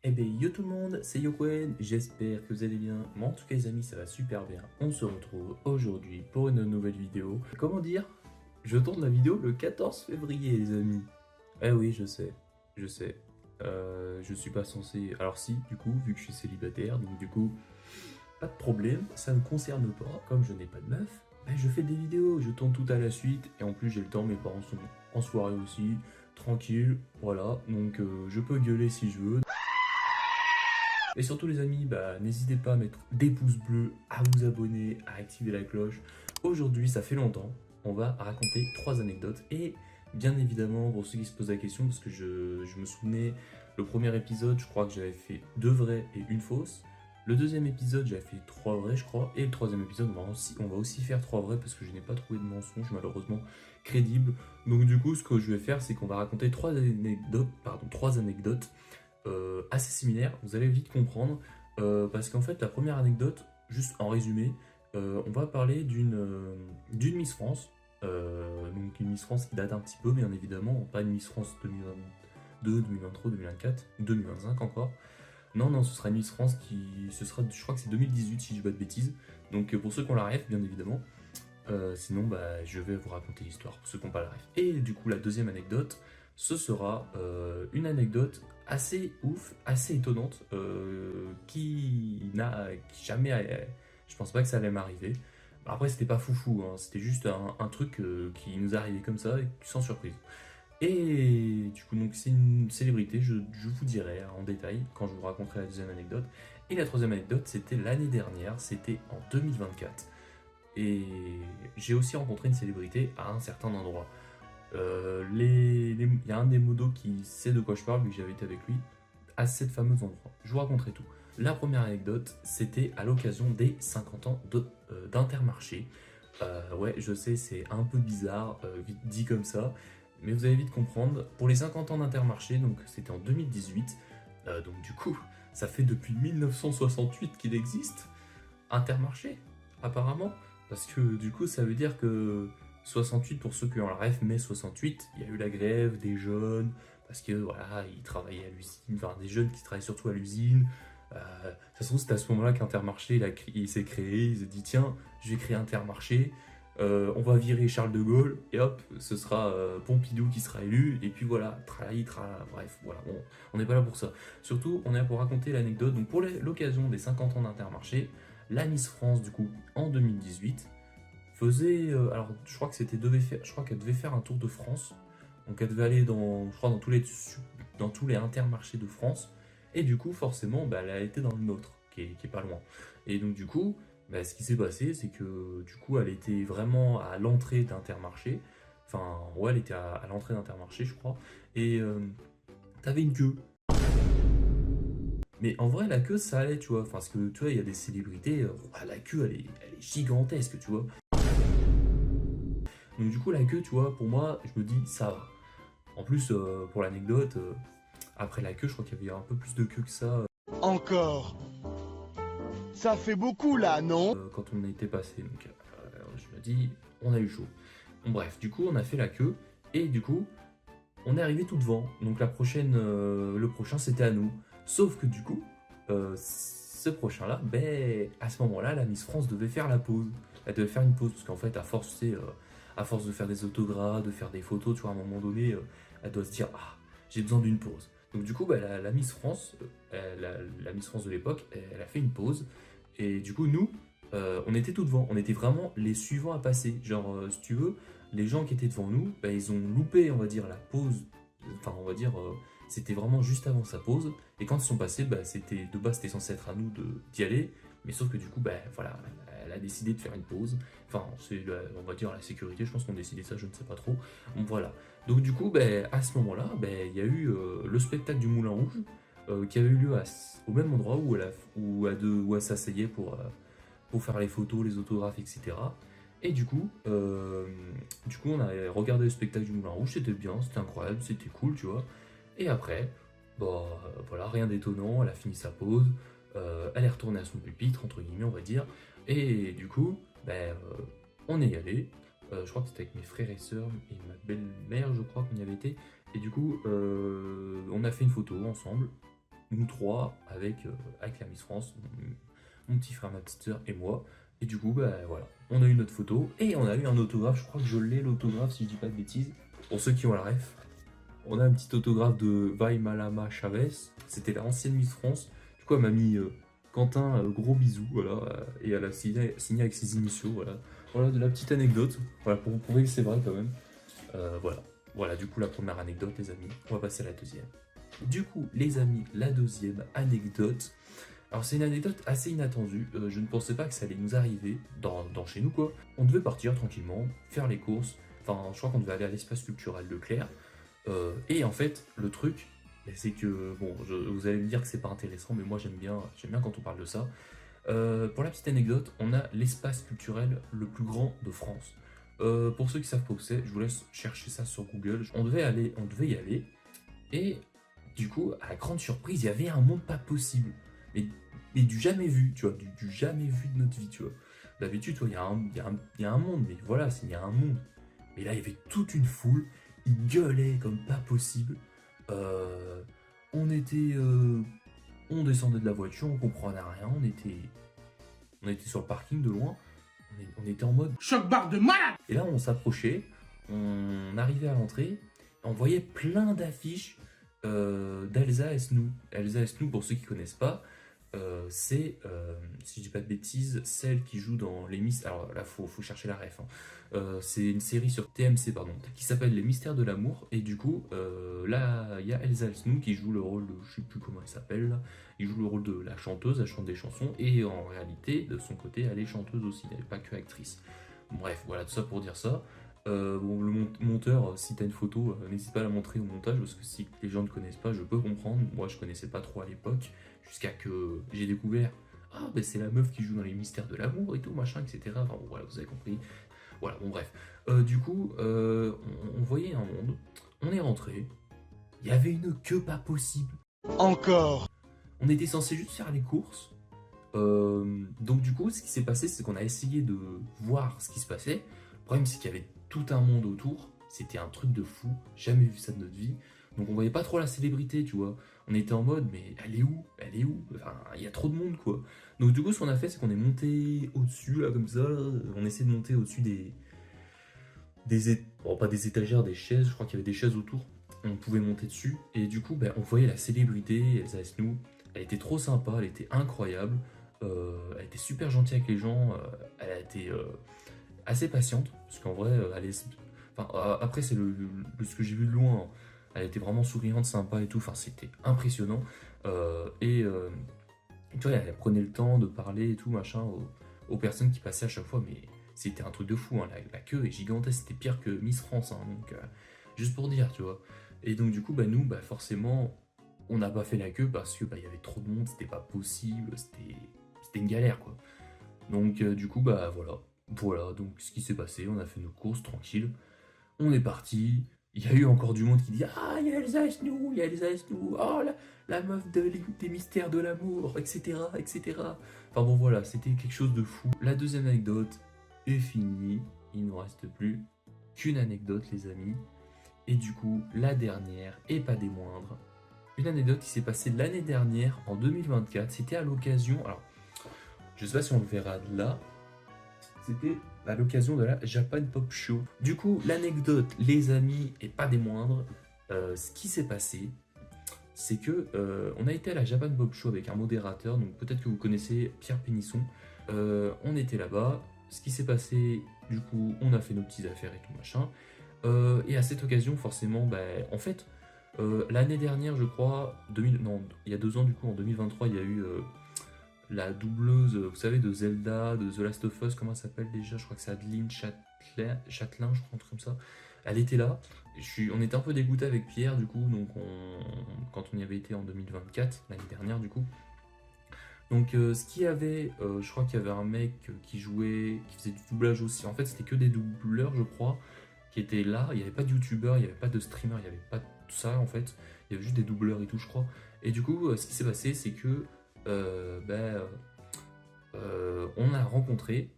Eh ben yo tout le monde, c'est Yokwen, j'espère que vous allez bien. Moi en tout cas les amis ça va super bien. On se retrouve aujourd'hui pour une nouvelle vidéo. Comment dire? Je tourne la vidéo le 14 février les amis. Eh oui je sais. Je suis pas censé... Alors si du coup vu que je suis célibataire, donc du coup pas de problème, ça ne me concerne pas. Comme je n'ai pas de meuf, ben, je fais des vidéos, je tourne tout à la suite. Et en plus j'ai le temps, mes parents sont en soirée aussi, tranquille, voilà. Donc je peux gueuler si je veux. Et surtout les amis, n'hésitez pas à mettre des pouces bleus, à vous abonner, à activer la cloche. Aujourd'hui, ça fait longtemps, on va raconter 3 anecdotes. Et bien évidemment, pour ceux qui se posent la question, parce que je me souvenais, le premier épisode, je crois que j'avais fait 2 vrais et une fausse. Le deuxième épisode, j'avais fait 3 vrais, je crois. Et le troisième épisode, on va aussi faire 3 vrais, parce que je n'ai pas trouvé de mensonge, malheureusement, crédible. Donc du coup, ce que je vais faire, c'est qu'on va raconter 3 anecdotes assez similaire, vous allez vite comprendre, parce qu'en fait la première anecdote, juste en résumé, on va parler d'une Miss France, donc une Miss France qui date un petit peu bien évidemment, pas une Miss France 2022, 2023, 2024, 2025 encore, non non ce sera une Miss France je crois que c'est 2018 si je dis pas de bêtises, donc pour ceux qui ont la ref bien évidemment. Sinon, je vais vous raconter l'histoire pour ceux qui n'ont pas la ref. Et du coup, la deuxième anecdote, ce sera une anecdote assez ouf, assez étonnante, qui jamais, je pense pas que ça allait m'arriver. Après, c'était pas foufou, hein, c'était juste un truc qui nous est arrivé comme ça, sans surprise. Et du coup, donc c'est une célébrité, je vous dirai en détail quand je vous raconterai la deuxième anecdote. Et la troisième anecdote, c'était l'année dernière, c'était en 2024. Et j'ai aussi rencontré une célébrité à un certain endroit. Il y a un des modos qui sait de quoi je parle, vu que j'avais été avec lui, à cette fameuse endroit. Je vous raconterai tout. La première anecdote, c'était à l'occasion des 50 ans d'Intermarché. Ouais, je sais, c'est un peu bizarre, dit comme ça, mais vous allez vite comprendre. Pour les 50 ans d'Intermarché, donc c'était en 2018, donc du coup, ça fait depuis 1968 qu'il existe, Intermarché, apparemment. Parce que du coup, ça veut dire que 68, pour ceux qui ont la ref, mai 68, il y a eu la grève des jeunes, parce que voilà, ils travaillaient à l'usine, enfin des jeunes qui travaillent surtout à l'usine. Ça se trouve, c'est à ce moment-là qu'Intermarché il s'est créé, il s'est dit tiens, je vais créer Intermarché, on va virer Charles de Gaulle, et hop, ce sera Pompidou qui sera élu, et puis voilà, tralali, tralala, bref, voilà, on n'est pas là pour ça. Surtout, on est là pour raconter l'anecdote. Donc pour l'occasion des 50 ans d'Intermarché, la Miss France, du coup, en 2018, faisait. Alors, je crois que je crois qu'elle devait faire un tour de France. Donc, elle devait aller je crois, dans tous les intermarchés de France. Et du coup, forcément, elle a été dans le nôtre, qui est pas loin. Et donc, du coup, ce qui s'est passé, c'est que du coup, elle était vraiment à l'entrée d'Intermarché. Enfin, ouais, elle était à l'entrée d'Intermarché, je crois. Et t'avais une queue. Mais en vrai, la queue, ça allait, tu vois. Enfin, parce que, tu vois, il y a des célébrités, la queue, elle est gigantesque, tu vois. Donc, du coup, la queue, tu vois, pour moi, je me dis, ça va. En plus, pour l'anecdote, après la queue, je crois qu'il y avait un peu plus de queue que ça Encore. Ça fait beaucoup là, non? quand on était passé. Donc, je me dis, on a eu chaud. Bon, bref, du coup, on a fait la queue. Et du coup, on est arrivé tout devant. Donc, le prochain, c'était à nous. Sauf que du coup, ce prochain-là, à ce moment-là, la Miss France devait faire la pause. Elle devait faire une pause, parce qu'en fait, à force, tu sais, à force de faire des autographes, de faire des photos, tu vois, à un moment donné, elle doit se dire, ah, j'ai besoin d'une pause. Donc du coup, la Miss France, la Miss France de l'époque, elle a fait une pause. Et du coup, nous, on était tout devant. On était vraiment les suivants à passer. Genre, si tu veux, les gens qui étaient devant nous, ils ont loupé, on va dire, la pause. Enfin, on va dire, c'était vraiment juste avant sa pause. Et quand ils sont passés, de base, c'était censé être à nous d'y aller. Mais sauf que du coup, voilà, elle a décidé de faire une pause. Enfin, on va dire la sécurité, je pense qu'on a décidé ça, je ne sais pas trop. Donc voilà. Donc du coup, à ce moment-là, il y a eu le spectacle du Moulin Rouge qui avait eu lieu au même endroit où elle s'asseyait pour faire les photos, les autographes, etc. Et du coup, on a regardé le spectacle du Moulin Rouge, c'était bien, c'était incroyable, c'était cool, tu vois. Et après, voilà, rien d'étonnant, elle a fini sa pause, elle est retournée à son pupitre, entre guillemets, on va dire. Et du coup, on est y allé. Je crois que c'était avec mes frères et sœurs et ma belle-mère, je crois qu'on y avait été. Et du coup, on a fait une photo ensemble. nous trois, avec la Miss France, mon petit frère, ma petite soeur et moi. Et du coup, bah voilà, on a eu notre photo et on a eu un autographe. Je crois que je l'ai, l'autographe, si je dis pas de bêtises. Pour ceux qui ont la ref, on a un petit autographe de Vai Malama Chavez. C'était l'ancienne Miss France. Du coup, elle m'a mis Quentin, gros bisous, voilà. Et elle a signé avec ses initiaux, voilà. Voilà de la petite anecdote. Voilà, pour vous prouver que c'est vrai quand même. Voilà. Voilà, du coup, la première anecdote, les amis. On va passer à la deuxième. Du coup, les amis, la deuxième anecdote. Alors c'est une anecdote assez inattendue, je ne pensais pas que ça allait nous arriver dans chez nous quoi. On devait partir tranquillement, faire les courses, enfin je crois qu'on devait aller à l'espace culturel Leclerc, et en fait le truc, c'est que, bon, vous allez me dire que c'est pas intéressant, mais moi j'aime bien quand on parle de ça. Pour la petite anecdote, on a l'espace culturel le plus grand de France. Pour ceux qui savent pas où c'est, je vous laisse chercher ça sur Google. On devait y aller, et du coup, à la grande surprise, il y avait un monde pas possible. Mais du jamais vu, tu vois, du jamais vu de notre vie, tu vois. D'habitude, tu vois, il y a un monde, mais voilà, il y a un monde. Mais là, il y avait toute une foule, ils gueulaient comme pas possible. Euh, on descendait de la voiture, on comprenait rien, on était sur le parking de loin, on était en mode Choc barre de malade. et là, on s'approchait, on arrivait à l'entrée, on voyait plein d'affiches d'Elsa Esnou. Elsa Esnou, pour ceux qui ne connaissent pas, c'est, si je dis pas de bêtises, celle qui joue dans les Mystères. Alors là, faut chercher la ref. Hein. C'est une série sur TMC, pardon, qui s'appelle Les Mystères de l'amour. Et du coup, là, il y a Elsa Esnou qui joue le rôle de, je sais plus comment elle s'appelle, là. Il joue le rôle de la chanteuse, elle chante des chansons. Et en réalité, de son côté, elle est chanteuse aussi, elle n'est pas que actrice. Bref, voilà, tout ça pour dire ça. Bon, le monteur, si t'as une photo, n'hésite pas à la montrer au montage, parce que si les gens ne connaissent pas, je peux comprendre. Moi, je connaissais pas trop à l'époque, jusqu'à que j'ai découvert, ah, ben c'est la meuf qui joue dans les Mystères de l'amour et tout, machin, etc. Enfin, bon, voilà, vous avez compris. Voilà, bon, bref. Du coup, on voyait un monde, on est rentré, il y avait une queue pas possible. Encore. On était censé juste faire les courses. Donc du coup, ce qui s'est passé, c'est qu'on a essayé de voir ce qui se passait. Le problème, c'est qu'il y avait tout un monde autour. C'était un truc de fou. Jamais vu ça de notre vie. Donc on voyait pas trop la célébrité, tu vois. On était en mode, mais elle est où? Elle est où? Enfin, il y a trop de monde, quoi. Donc du coup, ce qu'on a fait, c'est qu'on est monté au-dessus, là, comme ça. Là. On essaie de monter au-dessus bon, pas des étagères, des chaises. Je crois qu'il y avait des chaises autour. On pouvait monter dessus. Et du coup, ben, on voyait la célébrité, Elsa Esnou. Elle était trop sympa, elle était incroyable. Elle était super gentille avec les gens. Elle a été assez patiente. Parce qu'en vrai, enfin, après, c'est ce que j'ai vu de loin. Hein. Elle était vraiment souriante, sympa et tout. Enfin, c'était impressionnant. Tu vois, elle prenait le temps de parler et tout, machin, aux personnes qui passaient à chaque fois. Mais c'était un truc de fou. Hein. La queue est gigantesque. C'était pire que Miss France. Hein. Donc, juste pour dire, tu vois. Et donc, du coup, bah, nous, bah, forcément, on n'a pas fait la queue parce que bah, y avait trop de monde. C'était pas possible. C'était une galère, quoi. Donc, du coup, bah, voilà. Voilà, donc ce qui s'est passé, on a fait nos courses tranquilles, on est parti. Il y a eu encore du monde qui dit ah, il y a Elsa Esnou, il y a Elsa Esnou, oh, la meuf des Mystères de l'amour, etc., etc. Enfin bon, voilà, c'était quelque chose de fou. La deuxième anecdote est finie, il ne nous reste plus qu'une anecdote, les amis. Et du coup, la dernière, et pas des moindres, une anecdote qui s'est passée l'année dernière, en 2024. C'était à l'occasion, alors, je sais pas si on le verra de là, c'était à l'occasion de la Japan Pop Show. Du coup, l'anecdote, les amis, et pas des moindres, ce qui s'est passé, c'est que on a été à la Japan Pop Show avec un modérateur, donc peut-être que vous connaissez Pierre Pénisson. On était là-bas. Ce qui s'est passé, du coup, on a fait nos petites affaires et tout machin. Et à cette occasion, forcément, bah, en fait, l'année dernière, je crois, non, il y a 2 ans, du coup, en 2023, il y a eu la doubleuse, vous savez, de Zelda, de The Last of Us, comment elle s'appelle déjà? Je crois que c'est Adeline Châtelain, je crois, un truc comme ça. Elle était là. On était un peu dégoûté avec Pierre, du coup, donc quand on y avait été en 2024, l'année dernière, du coup. Donc, ce qu'il y avait, je crois qu'il y avait un mec qui faisait du doublage aussi. En fait, c'était que des doubleurs, je crois, qui étaient là. Il n'y avait pas de youtubeurs, il n'y avait pas de streamers, il n'y avait pas tout ça, en fait. Il y avait juste des doubleurs et tout, je crois. Et du coup, ce qui s'est passé, c'est que on a rencontré,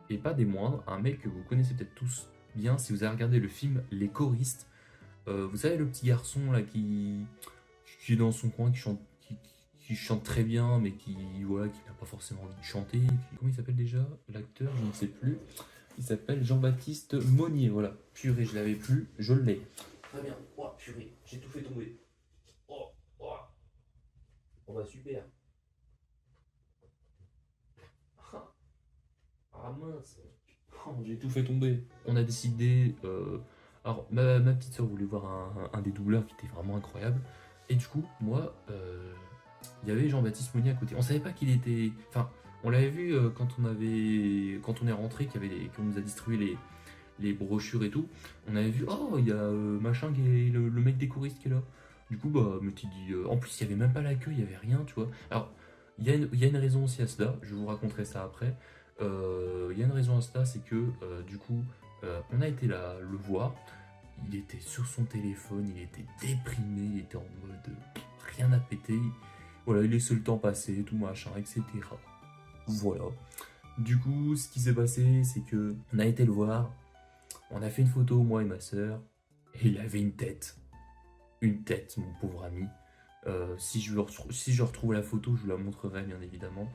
et pas des moindres, un mec que vous connaissez peut-être tous bien si vous avez regardé le film Les Choristes. Vous savez, le petit garçon là qui est dans son coin, qui chante, qui chante très bien, mais qui n'a pas forcément envie de chanter. Comment il s'appelle déjà, l'acteur? Je ne sais plus. Il s'appelle Jean-Baptiste Monnier, voilà. Purée, je l'avais plus, je l'ai. Très bien. Oh, purée, j'ai tout fait tomber. Oh, oh. Oh bah super. Ah mince. Oh, j'ai tout fait tomber. On a décidé. Alors, ma petite soeur voulait voir un des doubleurs qui était vraiment incroyable. Et du coup, moi, il y avait Jean-Baptiste Monnier à côté. On savait pas qu'il était. Enfin, on l'avait vu quand on est rentré, qu'on nous a distribué les brochures et tout. On avait vu, oh, il y a machin qui est le mec des choristes qui est là. Du coup, bah, me suis dit. En plus, il y avait même pas l'accueil, il y avait rien, tu vois. Alors, il y a une raison aussi à cela. Je vous raconterai ça après. Il y a une raison à cela, c'est que du coup, on a été là le voir. Il était sur son téléphone, il était déprimé, il était en mode rien à péter. Voilà, il laissait le temps passer, tout machin, etc. Voilà. Du coup, ce qui s'est passé, c'est que on a été le voir, on a fait une photo, moi et ma soeur, et il avait une tête. Une tête, mon pauvre ami. Si je retrouve la photo, je vous la montrerai bien évidemment.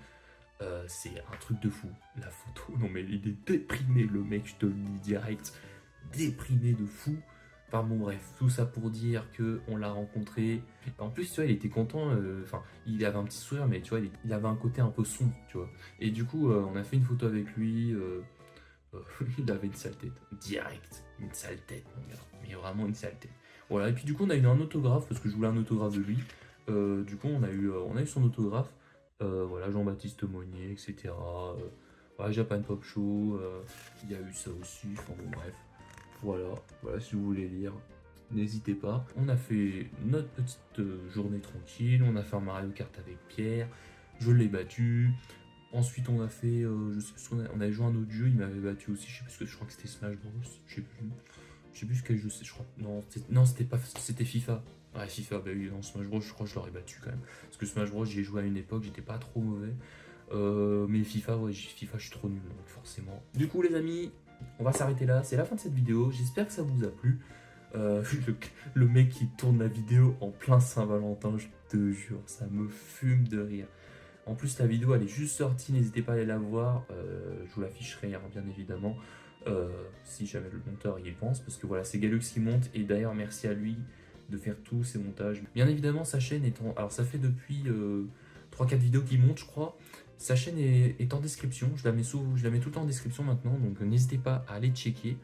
C'est un truc de fou, la photo. Non mais il est déprimé, le mec, je te le dis direct. Déprimé de fou. Enfin bon bref, tout ça pour dire que on l'a rencontré. En plus, tu vois, il était content. Enfin, il avait un petit sourire, mais tu vois, il avait un côté un peu sombre, tu vois. Et du coup, on a fait une photo avec lui. Il avait une sale tête, direct, une sale tête, mon gars. Mais vraiment une sale tête. Voilà. Et puis du coup, on a eu un autographe parce que je voulais un autographe de lui. Du coup, on a eu son autographe. Voilà, Jean-Baptiste Monnier, etc. Voilà, Japan Pop Show, il y a eu ça aussi, enfin bon bref. Voilà, si vous voulez lire, n'hésitez pas. On a fait notre petite journée tranquille, on a fait un Mario Kart avec Pierre, je l'ai battu. Ensuite on a fait, je sais plus, on avait joué à un autre jeu, il m'avait battu aussi, je sais plus ce que je crois que c'était Smash Bros, je sais plus quel jeu c'est, je crois. Non, c'était pas, c'était FIFA. Ouais, FIFA, bah oui, non, Smash Bros, je crois que je l'aurais battu quand même. Parce que Smash Bros, j'y ai joué à une époque, j'étais pas trop mauvais. Mais FIFA, ouais, FIFA, je suis trop nul, donc forcément. Du coup, les amis, on va s'arrêter là. C'est la fin de cette vidéo. J'espère que ça vous a plu. Le mec qui tourne la vidéo en plein Saint-Valentin, je te jure, ça me fume de rire. En plus, la vidéo, elle est juste sortie, n'hésitez pas à aller la voir. Je vous l'afficherai, hein, bien évidemment. Si jamais le monteur y pense, parce que voilà, c'est Galux qui monte. Et d'ailleurs, merci à lui de faire tous ces montages. Bien évidemment, sa chaîne est en... Alors, ça fait depuis 3-4 vidéos qu'il monte, je crois. Sa chaîne est en description. Je la mets tout le temps en description maintenant. Donc, n'hésitez pas à aller checker.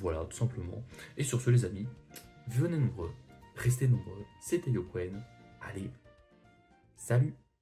Voilà, tout simplement. Et sur ce, les amis, venez nombreux, restez nombreux. C'était Yoquen. Allez, salut!